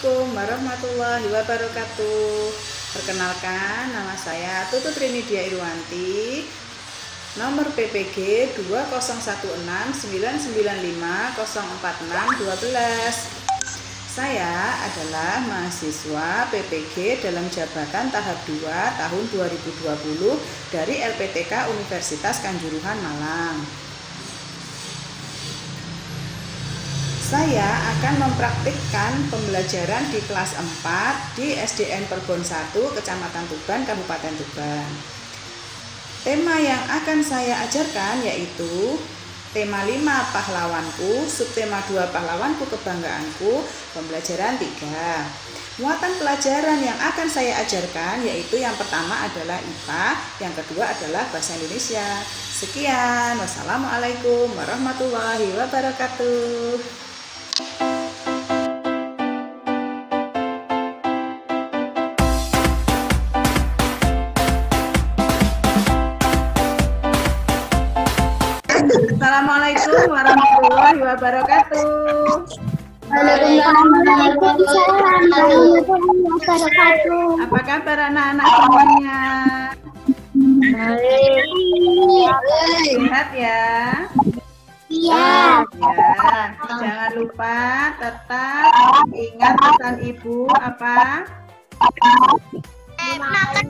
Assalamualaikum warahmatullahi wabarakatuh. Perkenalkan, nama saya Tutut Rinidia Irwanti. Nomor PPG 20169950462. Saya adalah mahasiswa PPG dalam jabatan tahap 2 tahun 2020 dari LPTK Universitas Kanjuruhan Malang. Saya akan mempraktikkan pembelajaran di kelas 4 di SDN Perbon 1, Kecamatan Tuban, Kabupaten Tuban. Tema yang akan saya ajarkan yaitu tema 5 pahlawanku, subtema 2 pahlawanku kebanggaanku, pembelajaran 3. Muatan pelajaran yang akan saya ajarkan yaitu yang pertama adalah IPA, yang kedua adalah Bahasa Indonesia. Sekian, wassalamualaikum warahmatullahi wabarakatuh. Assalamualaikum warahmatullahi wabarakatuh. Waalaikumsalam warahmatullahi wabarakatuh. Apa kabar anak-anak semuanya? Baik. Sehat ya? Iya. Ya, jangan lupa tetap ingat pesan ibu apa? Ingat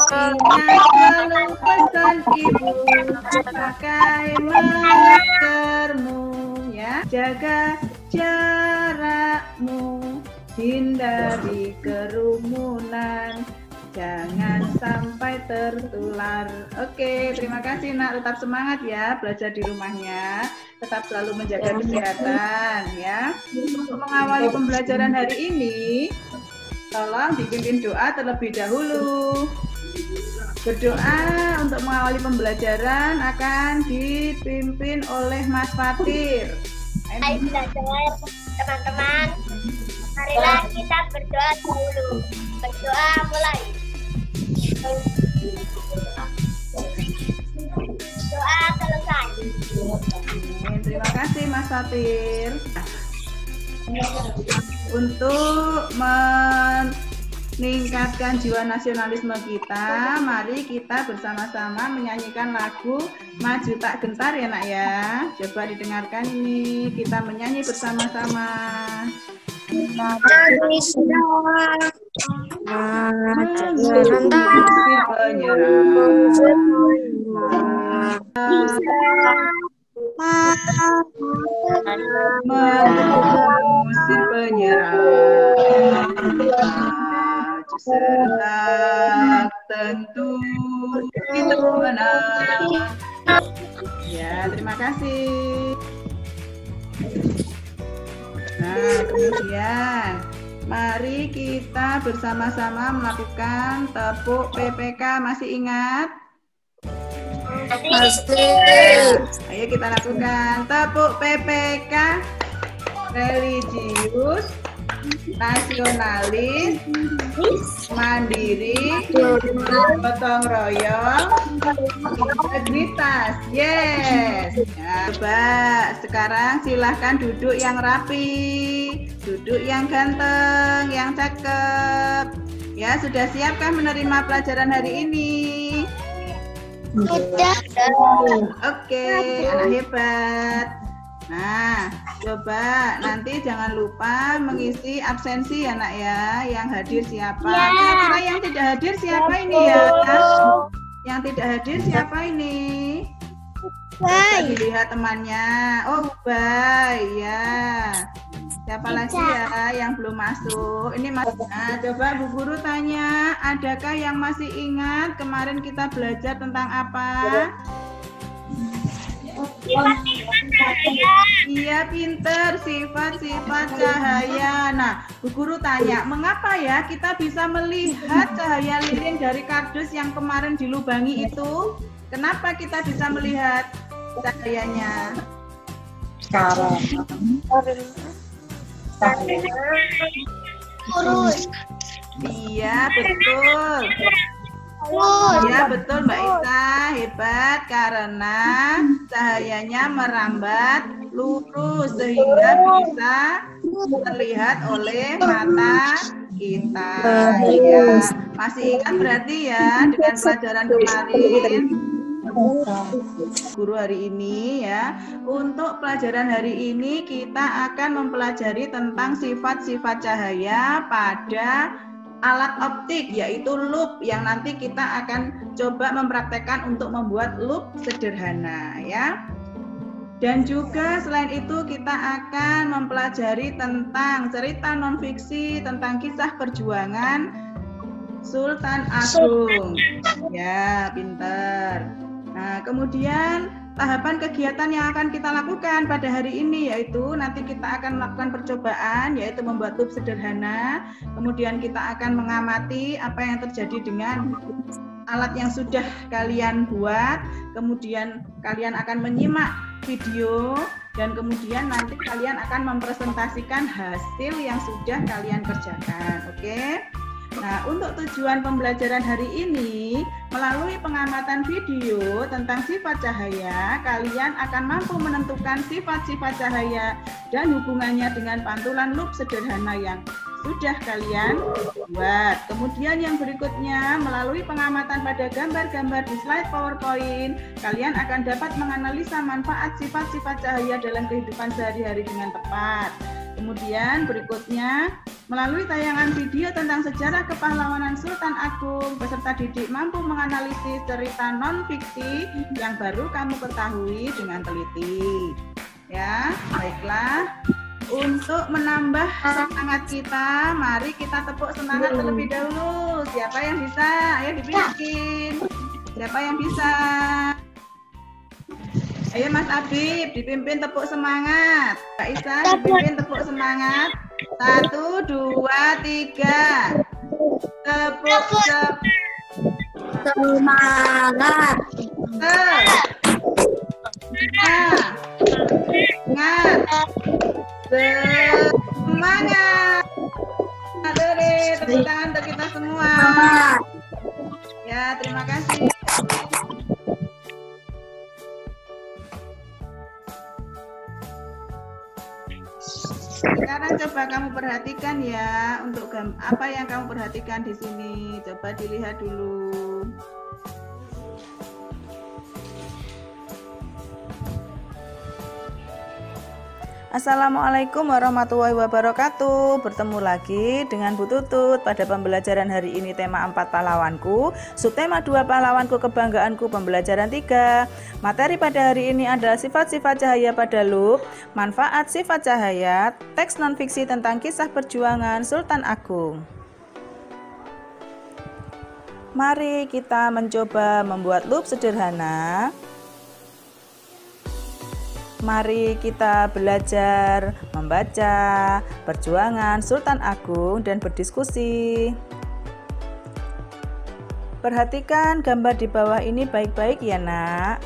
selalu pesan ibu, pakai maskermu ya, jaga jarakmu, hindari kerumunan, jangan sampai tertular. Oke, terima kasih nak, tetap semangat ya belajar di rumahnya, tetap selalu menjaga kesehatan ya. Untuk mengawali pembelajaran hari ini, tolong dipimpin doa terlebih dahulu. Berdoa untuk mengawali pembelajaran akan dipimpin oleh Mas Fatir. Hai belajar teman-teman. Marilah kita berdoa dulu. Berdoa mulai. Doa selesai. Terima kasih Mas Fatir. Untuk meningkatkan jiwa nasionalisme kita, mari kita bersama-sama menyanyikan lagu Maju Tak Gentar ya nak ya. Coba didengarkan ini, kita menyanyi bersama-sama. Mengusir penyerang, maju serta tentu kita menang. Ya, terima kasih. Nah, kemudian mari kita bersama-sama melakukan tepuk PPK. Masih ingat? Ayo kita lakukan tepuk PPK. Religius, nasionalis, mandiri, gotong royong, integritas. Yes. Ya, coba sekarang silahkan duduk yang rapi, duduk yang ganteng, yang cakep. Ya, sudah siapkah menerima pelajaran hari ini? Sudah. Oke, anak hebat. Nah, coba nanti jangan lupa mengisi absensi ya nak ya. Yang hadir siapa? Kira-kira yang tidak hadir siapa ini ya? Yang tidak hadir siapa ini? Bisa dilihat temannya. Oh, Ubay ya. Siapa lagi ya yang belum masuk? Ini Mas. Nah, coba Bu Guru tanya, adakah yang masih ingat kemarin kita belajar tentang apa? Sifat-sifat cahaya. Iya, pinter, sifat-sifat cahaya. Nah, Bu Guru tanya, mengapa ya kita bisa melihat cahaya lilin dari kardus yang kemarin dilubangi itu? Kenapa kita bisa melihat cahayanya? Lurus. Iya, betul. Iya betul Mbak Isa, hebat karena cahayanya merambat lurus sehingga bisa terlihat oleh mata kita. Ya, masih ingat berarti ya dengan pelajaran kemarin guru hari ini ya. Untuk pelajaran hari ini kita akan mempelajari tentang sifat-sifat cahaya pada alat optik, yaitu loop, yang nanti kita akan coba mempraktekkan untuk membuat loop sederhana ya. Dan juga selain itu kita akan mempelajari tentang cerita non-fiksi, tentang kisah perjuangan Sultan Agung. Ya, pinter. Nah, kemudian tahapan kegiatan yang akan kita lakukan pada hari ini yaitu nanti kita akan melakukan percobaan, yaitu membuat loop sederhana. Kemudian kita akan mengamati apa yang terjadi dengan alat yang sudah kalian buat. Kemudian kalian akan menyimak video dan kemudian nanti kalian akan mempresentasikan hasil yang sudah kalian kerjakan. Oke? Nah, untuk tujuan pembelajaran hari ini, melalui pengamatan video tentang sifat cahaya, kalian akan mampu menentukan sifat-sifat cahaya dan hubungannya dengan pantulan loop sederhana yang sudah kalian buat. Kemudian yang berikutnya, melalui pengamatan pada gambar-gambar di slide PowerPoint, kalian akan dapat menganalisa manfaat sifat-sifat cahaya dalam kehidupan sehari-hari dengan tepat. Kemudian berikutnya, melalui tayangan video tentang sejarah kepahlawanan Sultan Agung, peserta didik mampu menganalisis cerita non-fiksi yang baru kamu ketahui dengan teliti. Ya, baiklah. Untuk menambah semangat kita, mari kita tepuk semangat terlebih dahulu. Siapa yang bisa? Ayo dibikin. Siapa yang bisa? Ayo Mas Habib, dipimpin tepuk semangat. Kak Isa, dipimpin tepuk semangat. 1, 2, 3. Tepuk Semangat. Semangat. Tepuk tangan untuk kita semua. Ya, terima kasih. Sekarang coba kamu perhatikan ya, untuk apa yang kamu perhatikan di sini. Coba dilihat dulu. Assalamualaikum warahmatullahi wabarakatuh. Bertemu lagi dengan Bu Tutut pada pembelajaran hari ini, tema 4 pahlawanku, subtema 2 pahlawanku kebanggaanku, pembelajaran 3. Materi pada hari ini adalah sifat-sifat cahaya pada loop, manfaat sifat cahaya, teks non-fiksi tentang kisah perjuangan Sultan Agung. Mari kita mencoba membuat loop sederhana. Mari kita belajar membaca perjuangan Sultan Agung dan berdiskusi. Perhatikan gambar di bawah ini baik-baik ya nak.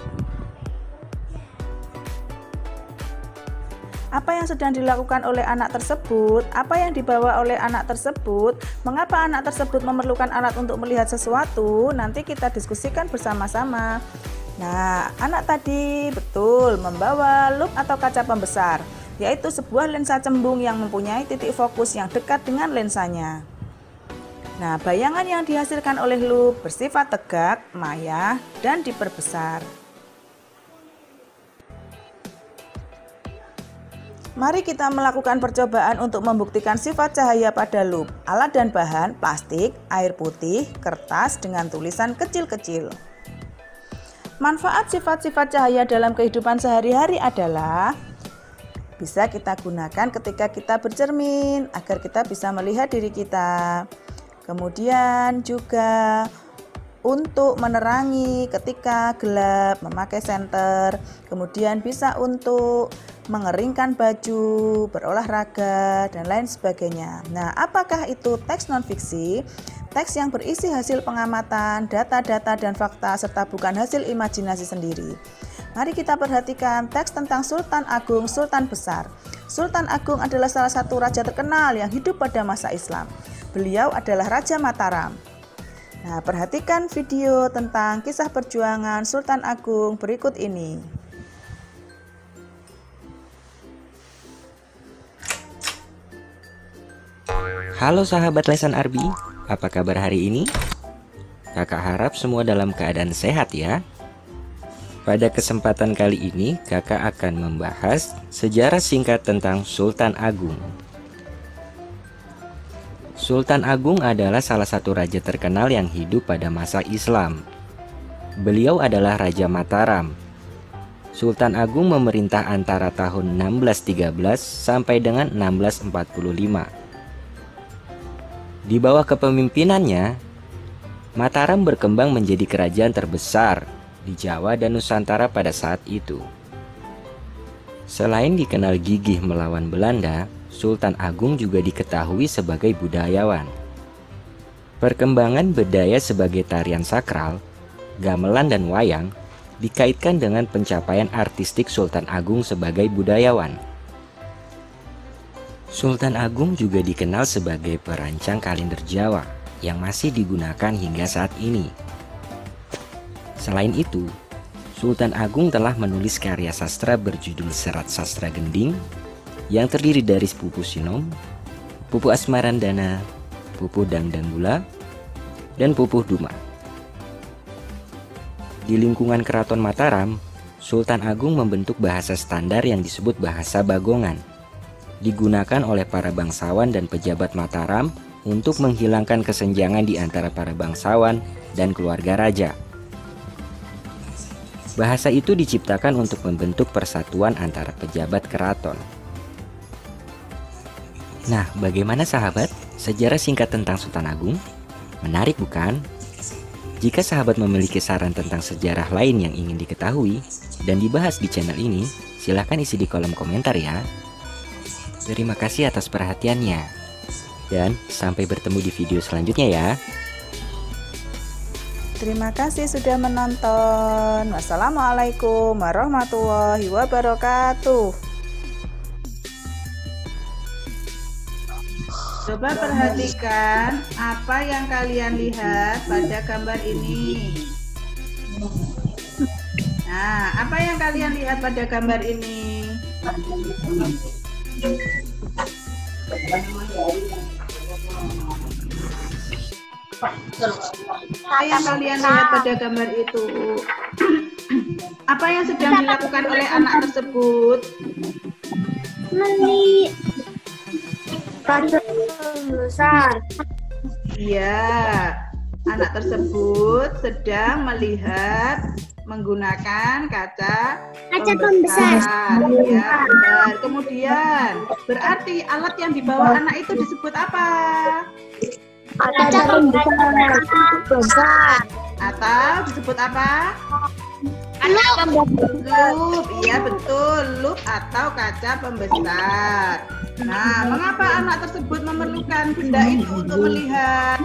Apa yang sedang dilakukan oleh anak tersebut? Apa yang dibawa oleh anak tersebut? Mengapa anak tersebut memerlukan alat untuk melihat sesuatu? Nanti kita diskusikan bersama-sama. Nah, anak tadi betul membawa loop atau kaca pembesar, yaitu sebuah lensa cembung yang mempunyai titik fokus yang dekat dengan lensanya. Nah, bayangan yang dihasilkan oleh loop bersifat tegak, maya, dan diperbesar. Mari kita melakukan percobaan untuk membuktikan sifat cahaya pada loop. Alat dan bahan plastik, air putih, kertas dengan tulisan kecil-kecil. Manfaat sifat-sifat cahaya dalam kehidupan sehari-hari adalah bisa kita gunakan ketika kita bercermin agar kita bisa melihat diri kita. Kemudian juga untuk menerangi ketika gelap, memakai senter. Kemudian bisa untuk mengeringkan baju, berolahraga, dan lain sebagainya. Nah, apakah itu teks non-fiksi? Teks yang berisi hasil pengamatan, data-data dan fakta, serta bukan hasil imajinasi sendiri. Mari kita perhatikan teks tentang Sultan Agung, Sultan Besar. Sultan Agung adalah salah satu raja terkenal yang hidup pada masa Islam. Beliau adalah Raja Mataram. Nah, perhatikan video tentang kisah perjuangan Sultan Agung berikut ini. Halo sahabat Lesan Arbi, apa kabar hari ini? Kakak harap semua dalam keadaan sehat ya. Pada kesempatan kali ini, kakak akan membahas sejarah singkat tentang Sultan Agung. Sultan Agung adalah salah satu raja terkenal yang hidup pada masa Islam. Beliau adalah Raja Mataram. Sultan Agung memerintah antara tahun 1613 sampai dengan 1645. Di bawah kepemimpinannya, Mataram berkembang menjadi kerajaan terbesar di Jawa dan Nusantara pada saat itu. Selain dikenal gigih melawan Belanda, Sultan Agung juga diketahui sebagai budayawan. Perkembangan budaya sebagai tarian sakral, gamelan dan wayang dikaitkan dengan pencapaian artistik Sultan Agung sebagai budayawan. Sultan Agung juga dikenal sebagai perancang kalender Jawa yang masih digunakan hingga saat ini. Selain itu, Sultan Agung telah menulis karya sastra berjudul Serat Sastra Gending yang terdiri dari Pupu Sinom, Pupu Asmarandana, Pupu Dangdanggula, dan Pupu Duma. Di lingkungan Keraton Mataram, Sultan Agung membentuk bahasa standar yang disebut bahasa Bagongan, digunakan oleh para bangsawan dan pejabat Mataram untuk menghilangkan kesenjangan di antara para bangsawan dan keluarga raja. Bahasa itu diciptakan untuk membentuk persatuan antara pejabat keraton. Nah, bagaimana sahabat? Sejarah singkat tentang Sultan Agung? Menarik bukan? Jika sahabat memiliki saran tentang sejarah lain yang ingin diketahui dan dibahas di channel ini, silahkan isi di kolom komentar ya. Terima kasih atas perhatiannya. Dan sampai bertemu di video selanjutnya ya. Terima kasih sudah menonton. Wassalamualaikum warahmatullahi wabarakatuh. Coba perhatikan apa yang kalian lihat pada gambar ini. Nah, apa yang kalian lihat pada gambar ini? Apa yang kalian lihat pada gambar itu? Apa yang sedang dilakukan oleh anak tersebut? besar. Iya, anak tersebut sedang melihat menggunakan kaca pembesar. Ya, benar. Kemudian, berarti alat yang dibawa anak itu disebut apa? Kaca pembesar. Atau disebut apa? Lup. Iya betul, lup atau kaca pembesar. Nah, mengapa anak tersebut memerlukan benda itu untuk melihat?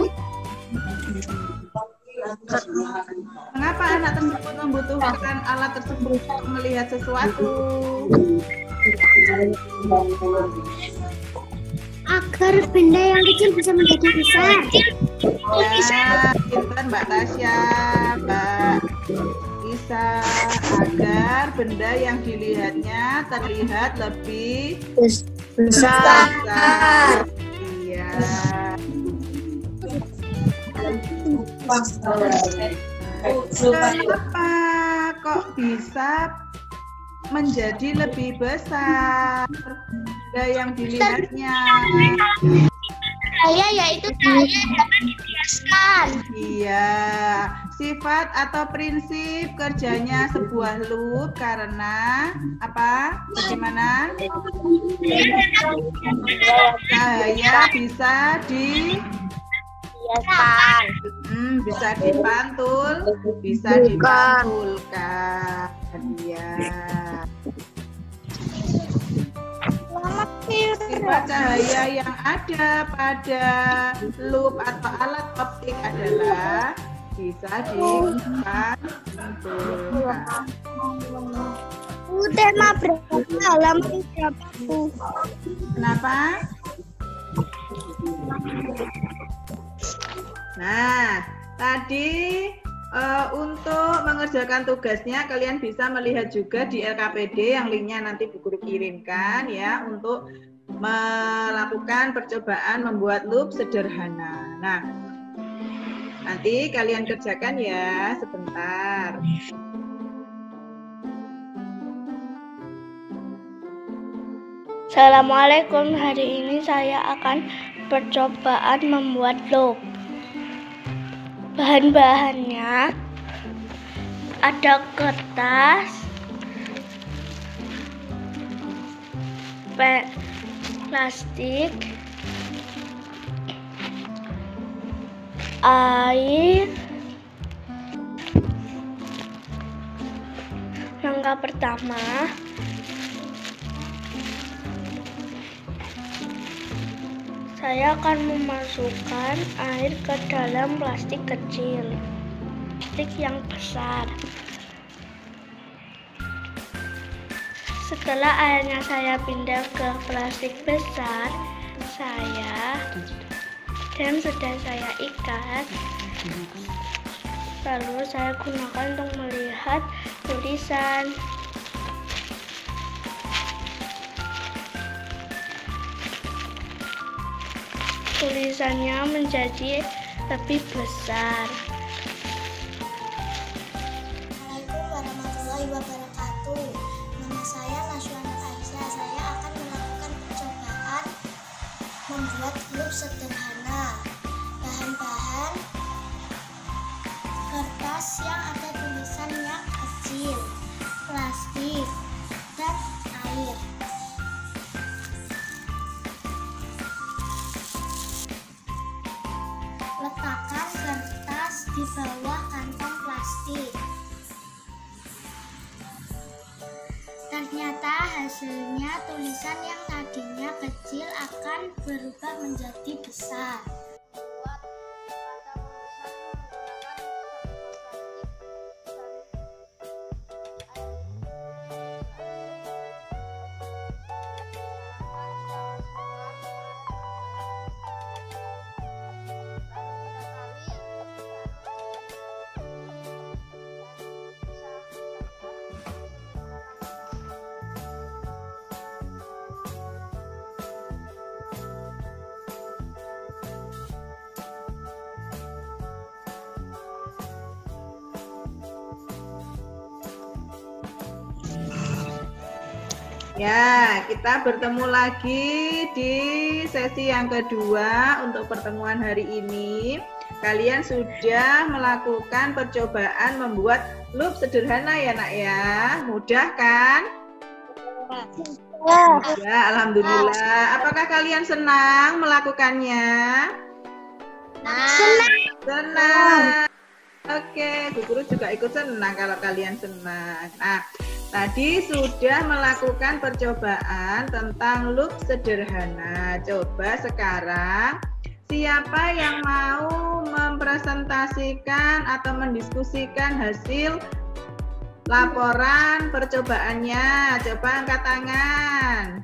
Mengapa anak tersebut membutuhkan alat tersebut untuk melihat sesuatu? Agar benda yang kecil bisa menjadi besar. Ya, pintar Mbak Tasya, Mbak Isa, agar benda yang dilihatnya terlihat lebih besar. Iya. Kenapa kok bisa menjadi lebih besar benda yang dilihatnya? Yaitu cahaya dapat dibiaskan. Iya, sifat atau prinsip kerjanya sebuah loop karena apa? Bagaimana? Cahaya bisa bisa dipantulkan. Iya. Sifat cahaya yang ada pada loop atau alat optik adalah bisa dipantulkan. Tema berapa? Halaman berapa? Kenapa? Nah, tadi untuk mengerjakan tugasnya kalian bisa melihat juga di LKPD yang linknya nanti Bu Guru kirimkan ya, untuk melakukan percobaan membuat loop sederhana. Nah, nanti kalian kerjakan ya sebentar. Assalamualaikum, hari ini saya akan percobaan membuat loop. Bahan-bahannya ada kertas, plastik, air. Langkah pertama, saya akan memasukkan air ke dalam plastik kecil, plastik yang besar. Setelah airnya saya pindah ke plastik besar, sudah saya ikat. Lalu saya gunakan untuk melihat tulisan. Tulisannya menjadi lebih besar. Assalamualaikum warahmatullahi wabarakatuh. Nama saya Nasyuana Aisyah. Saya akan melakukan percobaan membuat loop sederhana. Bahan-bahan kertas yang ada tulisannya kecil, plastik, dan air. Letakkan kertas di bawah kantong plastik. Ternyata hasilnya tulisan yang tadinya kecil akan berubah menjadi besar. Ya, kita bertemu lagi di sesi yang kedua untuk pertemuan hari ini. Kalian sudah melakukan percobaan membuat loop sederhana ya nak ya. Mudah kan? Ya, alhamdulillah. Apakah kalian senang melakukannya? Senang. Oke, Bu Guru juga ikut senang kalau kalian senang. Nah, tadi sudah melakukan percobaan tentang loop sederhana. Coba sekarang siapa yang mau mempresentasikan atau mendiskusikan hasil laporan percobaannya? Coba angkat tangan.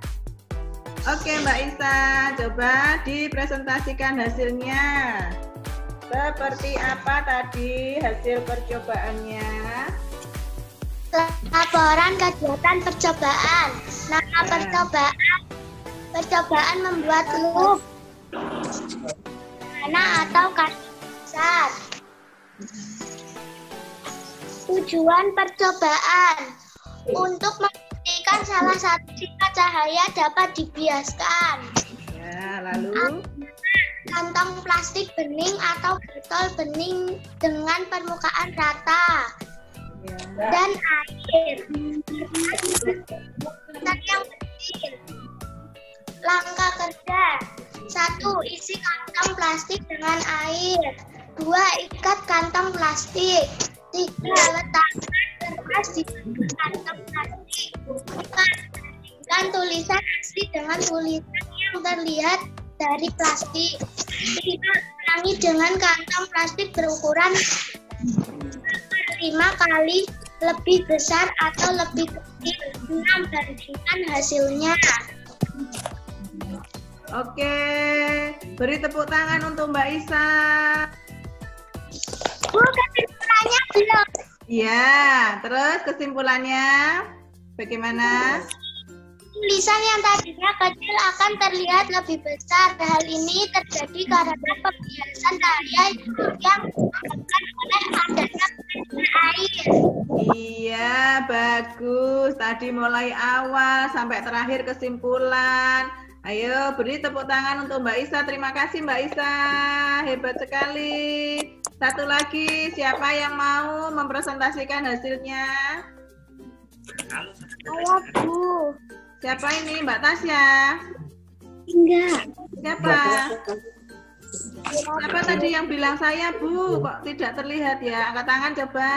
Oke Mbak Isa, coba dipresentasikan hasilnya. Seperti apa tadi hasil percobaannya? Laporan kegiatan percobaan. Nama percobaan membuat loop sederhana atau kata besar. Tujuan percobaan untuk memastikan salah satu sifat cahaya dapat dibiaskan. Ya, lalu Kantong plastik bening atau botol bening dengan permukaan rata. Dan air yang kecil. Langkah kerja: 1. Isi kantong plastik dengan air. 2. Ikat kantong plastik. 3. Letakkan kertas di kantong plastik. 4. Bandingkan tulisan asli dengan tulisan yang terlihat dari plastik. 5. Ulangi dengan kantong plastik berukuran 5 kali lebih besar atau lebih kecil. 6. Bandingkan hasilnya. Oke, beri tepuk tangan untuk Mbak Isa. Bu, kesimpulannya belum. Ya, terus kesimpulannya bagaimana? Tulisan yang tadinya kecil akan terlihat lebih besar. Hal ini terjadi karena pembiasan cahaya yang disebabkan oleh adanya percikan air. Iya, bagus. Tadi mulai awal sampai terakhir kesimpulan. Ayo beri tepuk tangan untuk Mbak Isa. Terima kasih Mbak Isa. Hebat sekali. Satu lagi, siapa yang mau mempresentasikan hasilnya? Saya, Bu. Siapa ini, Mbak Tasya? Enggak. Siapa? Siapa tadi yang bilang saya, Bu? Kok tidak terlihat ya? Angkat tangan coba.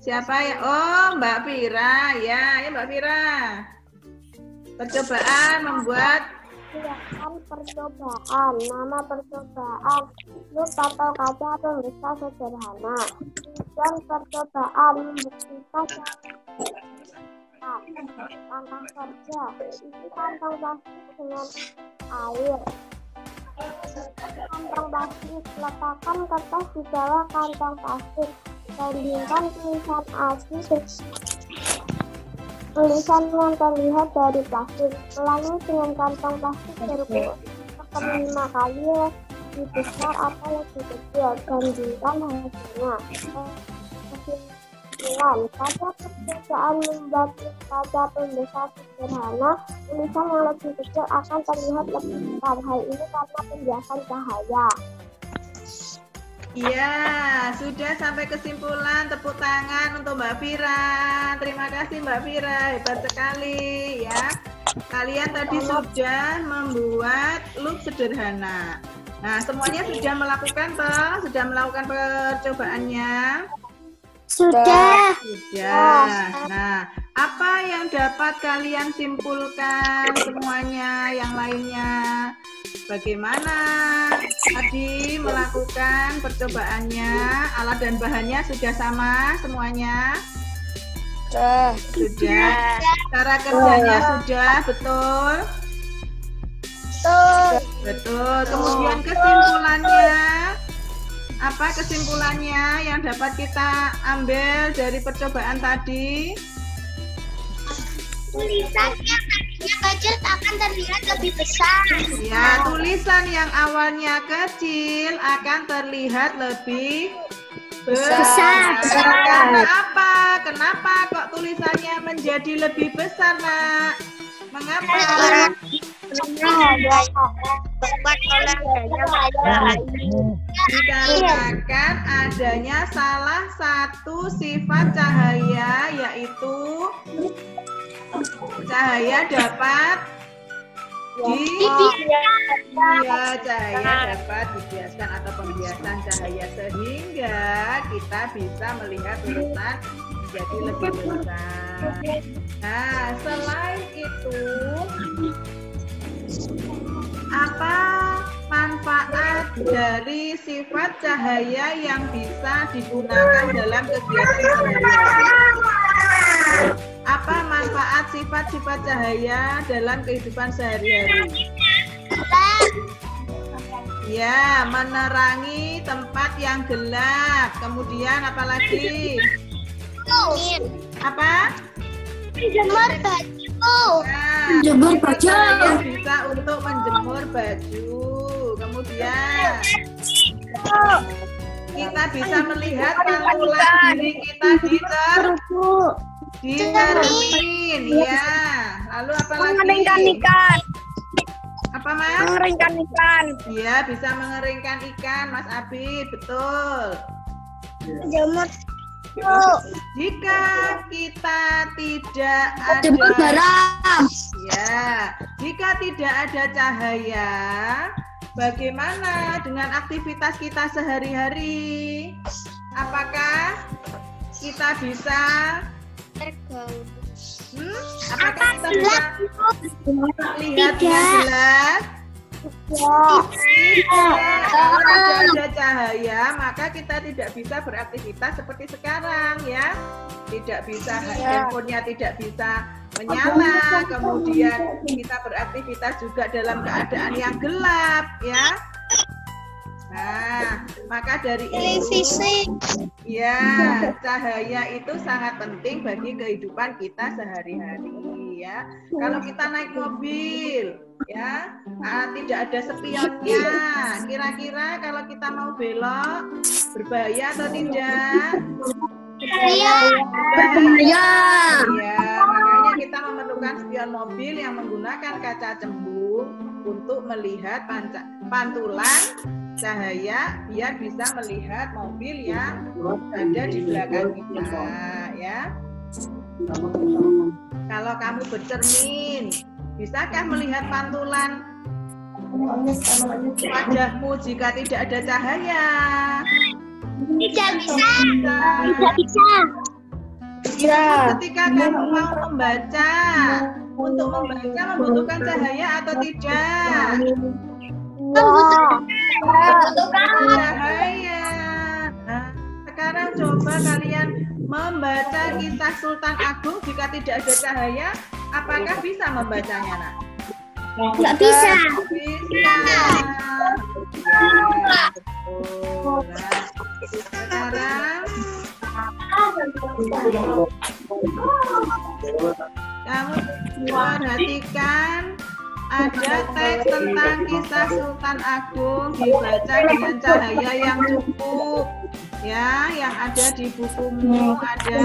Siapa ya? Oh, Mbak Fira. Ya, Mbak Fira. Percobaan membuat Percobaan. Nama percobaan. Lub atau kaca pembesar sederhana. Tujuan percobaan membuktikan langkah kerja. Isi kantong plastik dengan air. Kantong plastik. Letakkan kertas di bawah kantong plastik. Bandingkan tulisan asli tulisan yang terlihat dari plastik. Ulangi dengan kantong plastik berukur 5 kali lebih besar atau lebih kecil. Bandingkan hasilnya. Kesimpulan, pada percobaan membuat kaca pembesar sederhana, tulisan yang lebih kecil akan terlihat lebih besar. Hal ini karena pembiasan cahaya. Iya, sudah sampai kesimpulan. Tepuk tangan untuk Mbak Fira. Terima kasih Mbak Fira, hebat sekali ya. Kalian tadi sudah membuat loop sederhana. Nah, semuanya sudah melakukan toh? Sudah melakukan percobaannya? Sudah. Sudah. Nah, apa yang dapat kalian simpulkan semuanya yang lainnya? Bagaimana tadi melakukan percobaannya? Alat dan bahannya sudah sama semuanya? Sudah. Cara kerjanya sudah, betul? Betul. Kemudian kesimpulannya, apa kesimpulannya yang dapat kita ambil dari percobaan tadi? Tulisan yang tadinya kecil akan terlihat lebih besar. Ya, tulisan yang awalnya kecil akan terlihat lebih besar. Karena apa? Kenapa kok tulisannya menjadi lebih besar, Nak? Mengapa? Dikarenakan adanya salah satu sifat cahaya, yaitu cahaya dapat cahaya dapat dibiaskan atau pembiasan cahaya, sehingga kita bisa melihat tulisan menjadi lebih besar. Nah, selain itu, apa manfaat dari sifat cahaya yang bisa digunakan dalam kegiatan sehari-hari? Apa manfaat sifat-sifat cahaya dalam kehidupan sehari-hari? Ya, menerangi tempat yang gelap. Kemudian apa lagi? Apa? Menjemur baju. Nah, Menjemur baju. cahaya bisa untuk menjemur baju. Kemudian kita bisa melihat pantulan diri kita di cermin, ya. Lalu apa lagi? ikan. Apa, Mas? Mengeringkan ikan. Iya, bisa mengeringkan ikan, Mas Abi, betul. Menjemur. Jika kita tidak ada garam. ya, jika tidak ada cahaya, bagaimana dengan aktivitas kita sehari-hari? Apakah kita bisa apakah kita bisa melihat dengan jelas? Kalau tidak ada cahaya, maka kita tidak bisa beraktivitas seperti sekarang, ya. Tidak bisa, handphonenya tidak bisa menyala, kemudian kita beraktivitas juga dalam keadaan yang gelap, ya. Nah, maka dari Televisi. itu, ya, cahaya itu sangat penting bagi kehidupan kita sehari-hari, ya. Kalau kita naik mobil, ya, tidak ada spionnya. Kira-kira kalau kita mau belok, berbahaya atau tidak? Iya. Iya, makanya kita memerlukan spion mobil yang menggunakan kaca cembung untuk melihat pantulan cahaya biar bisa melihat mobil yang ada di belakang kita, ya. Kalau kamu bercermin, bisakah melihat pantulan wajahmu jika tidak ada cahaya? Tidak bisa. Tidak bisa. Ketika kamu mau membaca, untuk membaca membutuhkan cahaya atau tidak? Membutuhkan Cahaya. Nah, sekarang coba kalian membaca kisah Sultan Agung jika tidak ada cahaya, apakah bisa membacanya, Nak? Nggak bisa. Bisa. Ya, betul. Nah, sekarang kamu perhatikan ada teks tentang kisah Sultan Agung dibaca dengan cahaya yang cukup, ya, yang ada di bukumu ada.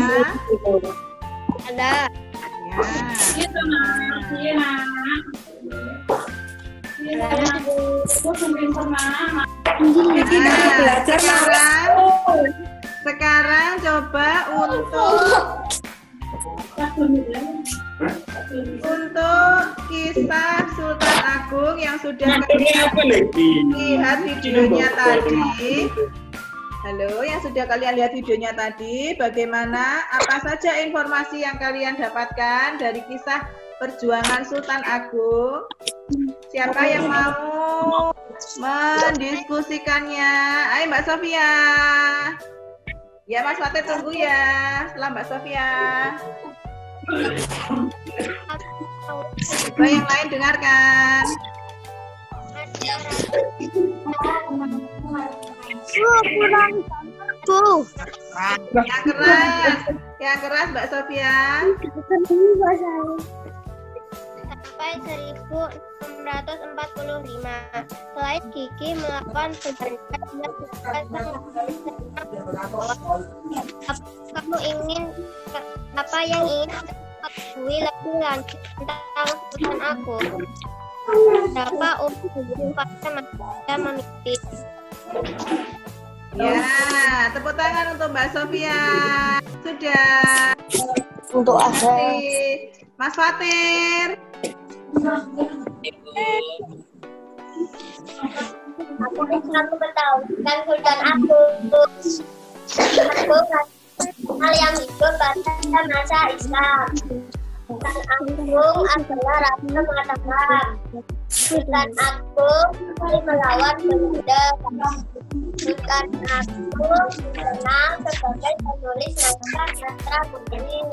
Ada. Sekarang coba untuk kisah Sultan Agung yang sudah lihat videonya tadi. Halo, yang sudah kalian lihat videonya tadi, bagaimana, apa saja informasi yang kalian dapatkan dari kisah perjuangan Sultan Agung? Siapa yang mau mendiskusikannya? Ayo Mbak Sofia. Ya Mas Fatih tunggu ya, setelah Mbak Sofia. Coba yang lain dengarkan. Yang keras Mbak Sofia. Sampai 1645. Selain Kiki melakukan perbandingan, kamu ingin apa yang ingin ketahui lebih lanjut tentang Sultan Agung? Berapa umur pada masa memimpin? Ya, tepuk tangan untuk Mbak Sofia. Sudah. Untuk Mas Fatir. Aku selalu bertahu dan Sultan Agung. Agung hal yang hidup pada masa Islam. Sultan Agung adalah raja Mataram. Sultan Agung melawan Belanda. Sultan Agung dikenal sebagai penulis naskah sastra Bugis.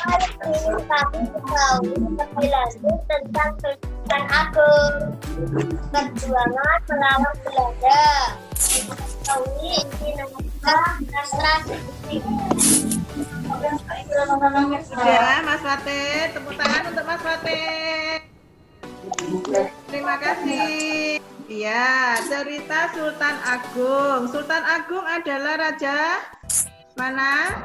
Kami ketahui lebih lanjut tentang Sultan Agung. Perjuangan melawan Belanda. Ketahui isi naskah sastra Bugis. Ya, Mas Fatih, tepuk tangan untuk Mas Fatih. Terima kasih. Ya, cerita Sultan Agung. Sultan Agung adalah raja mana?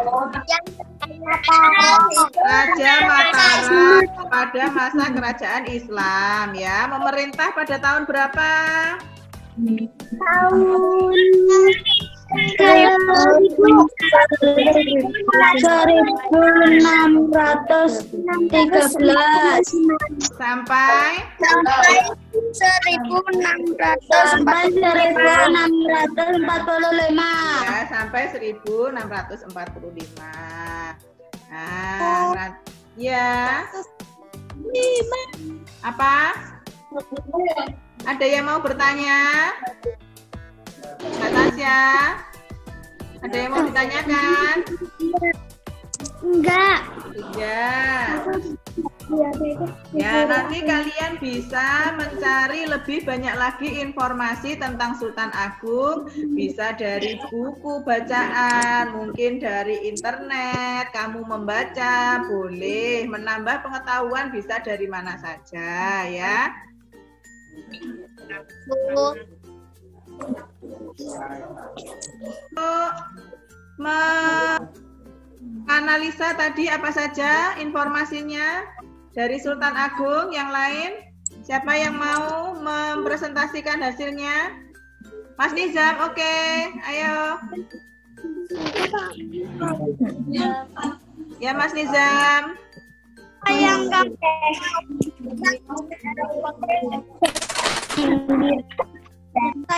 Raja Mataram pada masa kerajaan Islam, ya. Memerintah pada tahun berapa? tahun 1613 Sampai 1645. ya, sampai 1645. Nah, ya. Apa? Ada yang mau bertanya? Natasha? Ada yang mau ditanyakan? Enggak. Tidak. Ya, nanti kalian bisa mencari lebih banyak lagi informasi tentang Sultan Agung, bisa dari buku bacaan, mungkin dari internet, kamu membaca, boleh menambah pengetahuan bisa dari mana saja ya. Menganalisa tadi apa saja informasinya dari Sultan Agung, yang lain siapa yang mau mempresentasikan hasilnya? Mas Nizam, oke, ayo. Ya Mas Nizam. Yang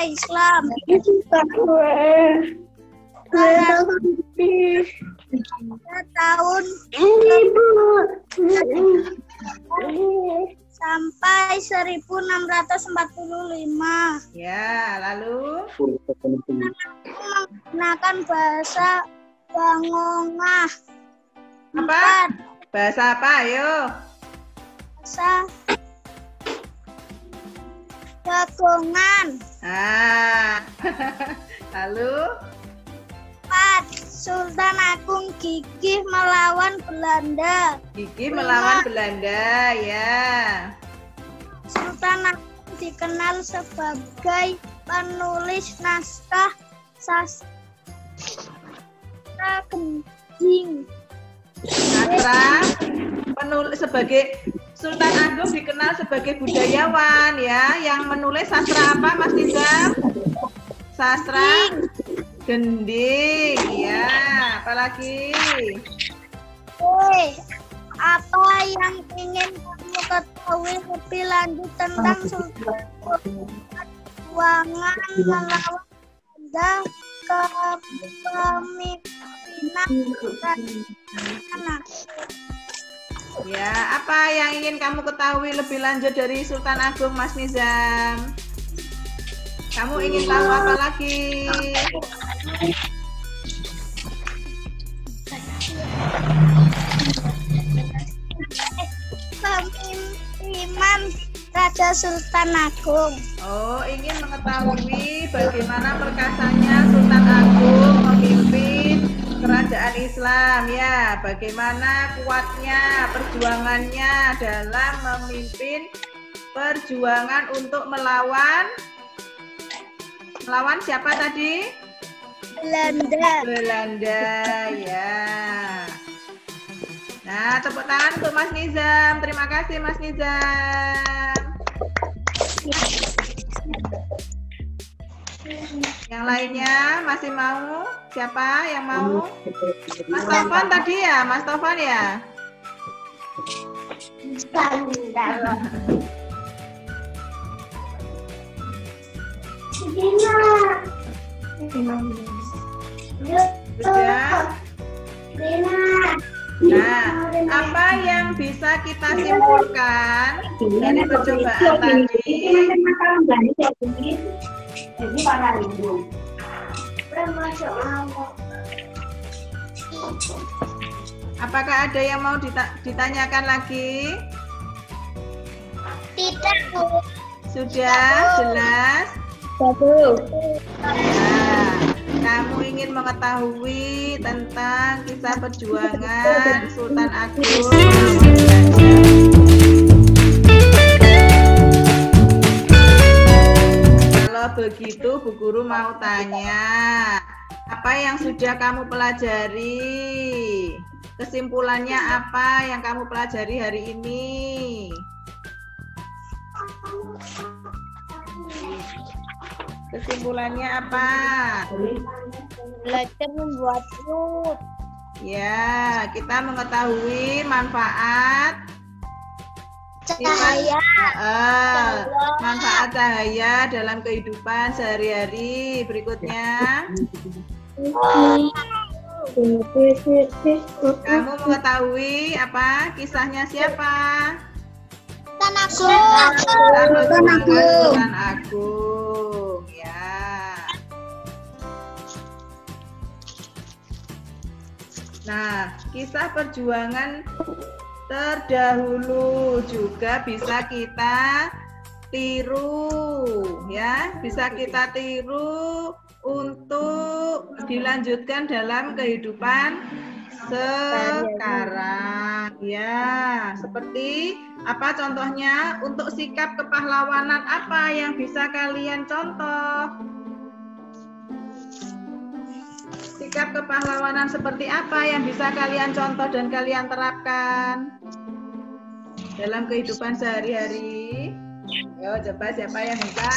Islam. Tahun sampai 1645. Ya, lalu menggunakan bahasa Bangongah. apa? Bahasa apa? Ayo. Bahasa Bagongan. Ah. Lalu 4. Sultan Agung gigih melawan Belanda. gigih melawan Belanda, ya. Sultan Agung dikenal sebagai penulis naskah sastra Genjing. Sastra sebagai Sultan Agung dikenal sebagai budayawan ya, yang menulis sastra apa Mas Nizam? Sastra Gending, ya. Apalagi? Apa yang ingin kamu ketahui lebih lanjut tentang Sultan Perjuangan melawan Belanda, kepemimpinan anak? Ya, apa yang ingin kamu ketahui lebih lanjut dari Sultan Agung, Mas Nizam? Kamu ingin tahu apa lagi? Pemimpinan Raja Sultan Agung. Oh, ingin mengetahui bagaimana perkasanya Sultan Agung memimpin kerajaan Islam ya, bagaimana kuatnya perjuangannya dalam memimpin perjuangan untuk melawan siapa tadi? Belanda ya. Nah, tepuk tangan untuk Mas Nizam. Terima kasih Mas Nizam. Yang lainnya masih mau? Siapa yang mau? Mas Taufan tadi ya? Mas Taufan ya? Sudah? Nah, apa yang bisa kita simpulkan dari percobaan tadi? Apakah ada yang mau ditanyakan lagi? Tidak, Bu. Sudah jelas? Nah, kamu ingin mengetahui tentang kisah perjuangan Sultan Agung. Kalau begitu, Bu Guru mau tanya, apa yang sudah kamu pelajari? Kesimpulannya apa yang kamu pelajari hari ini? Kesimpulannya apa? Belajar membuat rut. Ya, kita mengetahui manfaat Cahaya. Manfaat cahaya dalam kehidupan sehari-hari. Berikutnya, kamu mengetahui apa? Kisahnya siapa? Sultan Agung. Sultan Agung, ya. Nah, kisah perjuangan terdahulu. Juga bisa kita tiru ya, bisa kita tiru untuk dilanjutkan dalam kehidupan sekarang ya. Seperti apa contohnya? Untuk sikap kepahlawanan apa yang bisa kalian contoh? Sikap kepahlawanan seperti apa yang bisa kalian contoh dan kalian terapkan dalam kehidupan sehari-hari? Yo, coba siapa yang bisa?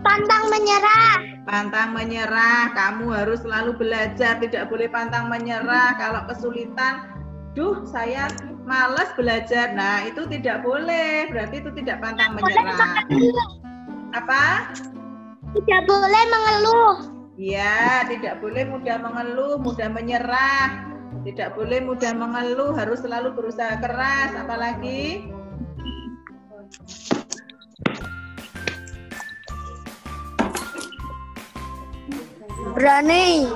Pantang menyerah. Pantang menyerah, kamu harus selalu belajar, tidak boleh pantang menyerah. Kalau kesulitan, duh saya malas belajar, nah itu tidak boleh, berarti itu tidak pantang menyerah. Apa? Tidak boleh mengeluh. Ya, tidak boleh mudah mengeluh, mudah menyerah. Tidak boleh mudah mengeluh, harus selalu berusaha keras, apalagi Berani.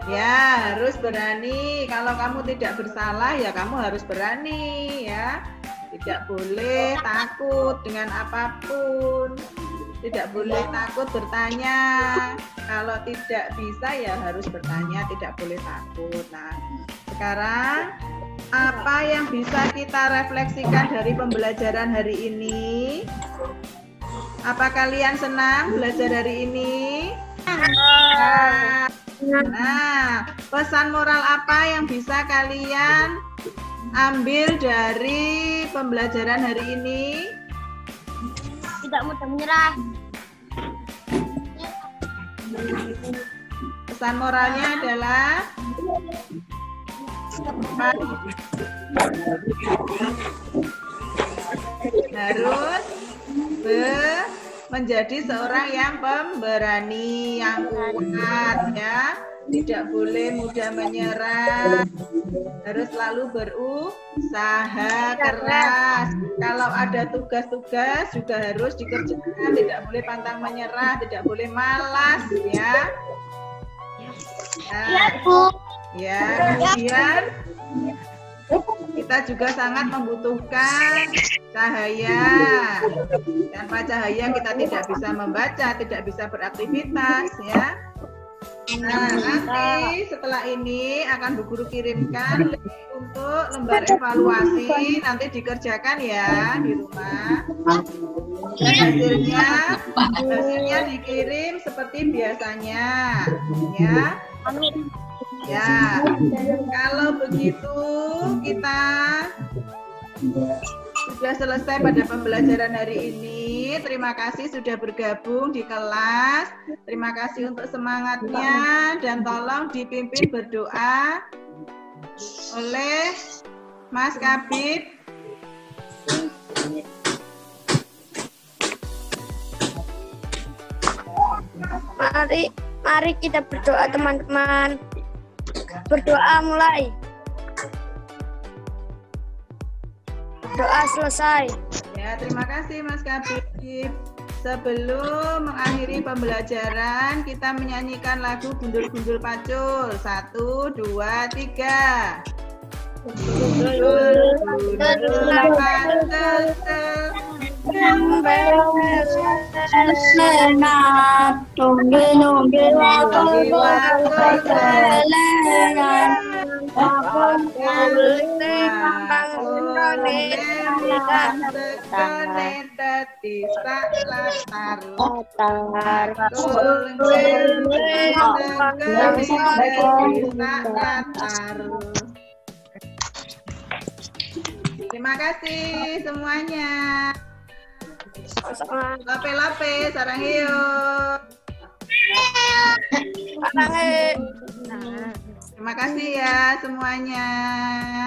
ya, harus berani. Kalau kamu tidak bersalah, ya kamu harus berani, ya. Tidak boleh takut dengan apapun. Tidak boleh takut bertanya. Kalau tidak bisa, ya harus bertanya. Tidak boleh takut. Nah, sekarang apa yang bisa kita refleksikan dari pembelajaran hari ini? Apa kalian senang belajar hari ini? Nah, pesan moral apa yang bisa kalian ambil dari pembelajaran hari ini? Tidak mudah menyerah. Pesan moralnya adalah harus menjadi seorang yang pemberani, yang kuat ya. Tidak boleh mudah menyerah. Harus selalu berusaha keras. Kalau ada tugas-tugas juga harus dikerjakan, tidak boleh pantang menyerah, tidak boleh malas ya. Nah, ya, kemudian kita juga sangat membutuhkan cahaya. Tanpa cahaya kita tidak bisa membaca, tidak bisa beraktivitas ya. Nah, nanti setelah ini akan Bu Guru kirimkan link untuk lembar evaluasi, nanti dikerjakan ya di rumah. Dan hasilnya dikirim seperti biasanya ya. Ya, kalau begitu kita sudah selesai pada pembelajaran hari ini. Terima kasih sudah bergabung di kelas. Terima kasih untuk semangatnya dan tolong dipimpin berdoa oleh Mas Kabib. Mari kita berdoa teman-teman. Berdoa mulai. Doa selesai. Ya, terima kasih Mas Kabib. Sebelum mengakhiri pembelajaran, kita menyanyikan lagu Gundul-Gundul Pacul. 1, 2, 3. Gundul-gundul pacul, terima kasih semuanya. Lape-lape, sarang hiu. Terima kasih ya semuanya.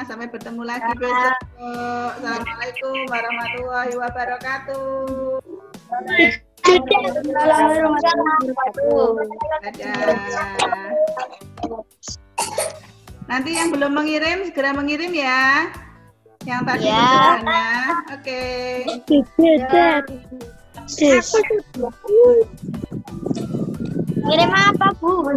Sampai bertemu lagi besok. Assalamualaikum warahmatullahi wabarakatuh. Dadah. Nanti yang belum mengirim segera mengirim ya. Yang tadi tujuannya. Oke. Kirim apa, Bu?